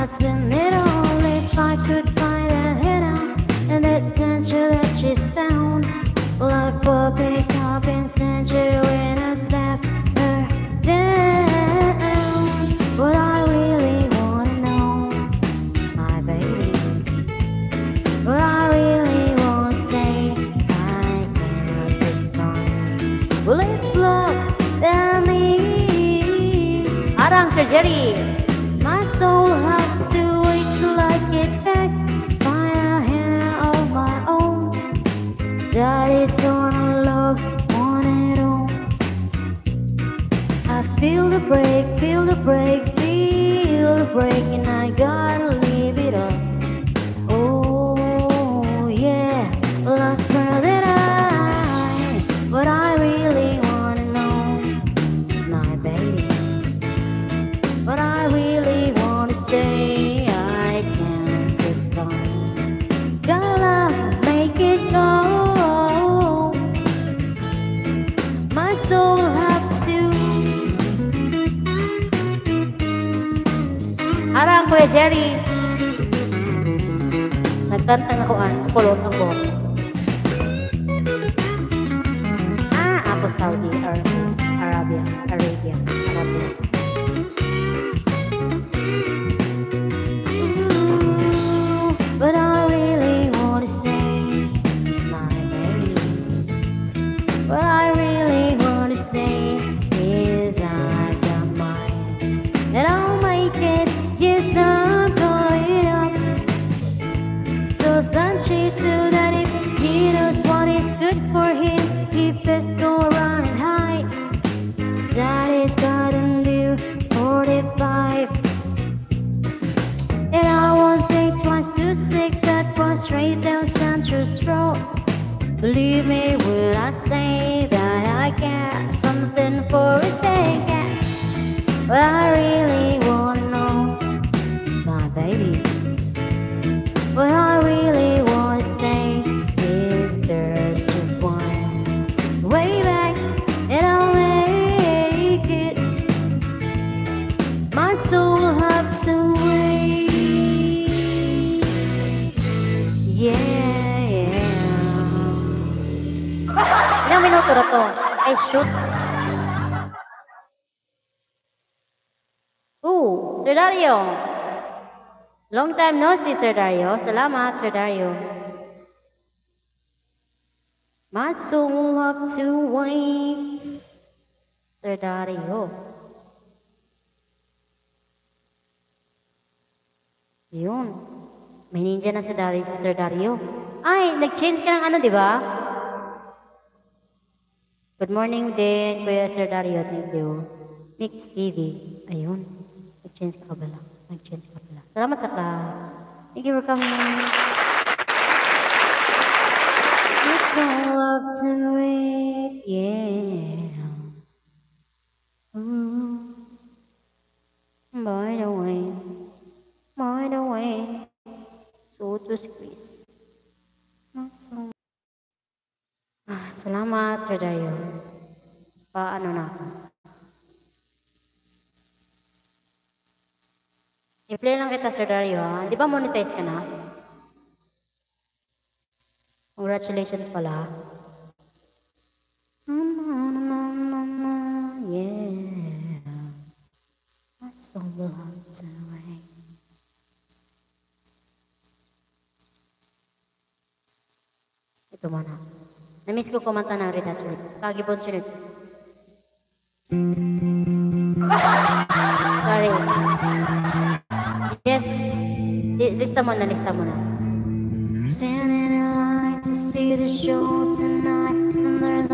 spend it all if I could find a hideout in that century that she's found. Like puppy cop in century when I slap her down. What I really wanna know, my baby. What I really wanna say, I can't define. Well, it's love that I need. Arang Sir Jerry. My soul had to wait till I get back to find a hand of my own. Daddy's gonna love on it all. I feel the break, feel the break, feel the break, and I gotta leave it up. Oh yeah, well I swear that what I really wanna know, my baby. What I really wanna say, I can't define. Gotta make it go. My soul have to. Arang Kuya Jerry. Nagkantang ako kulot ako. Ako Saudi Arabia. But I really wanna say, my baby. What I really wanna say is I got mine, and I'll make it. Yes, I'm going up. So sunshine to that if he knows what is good for him, he best go around and hide. Daddy's got a new 45. And I won't think twice to sick that one straight down Sancho's Road. Believe me when I say that I got something for his day. But I really wanna know, my baby. What I really wanna say is there's just one way back, and I'll make it. My soul will have to wait. Yeah. Ilang minuto na to? Ay, shoots. Ooh, Sir Dario. Long time no see, Sir Dario. Salamat, Sir Dario. My soul have to wait, Sir Dario. Yun. May ninja na si Sir Dario. Ay, nag-change ka ng ano, di ba? Good morning din, Kuya Sir Dario. Thank you. Mix TV. Ayun. Nag-change ka pala. Salamat sa class. Thank you for coming. You so love to wait, yeah. By the way, so to squeeze. Salamat, Sir Dario. Paano na ako? I-play lang kita, Sir Dario, ha? Di ba monetize ka na? Congratulations pala. Yeah. My soul belongs away. Ito muna. Na-miss ko kumanta ng Red Hot Chili. Kagibon siya. Sorry. Yes. Lista mo na. Standing in line to see the show tonight, and there's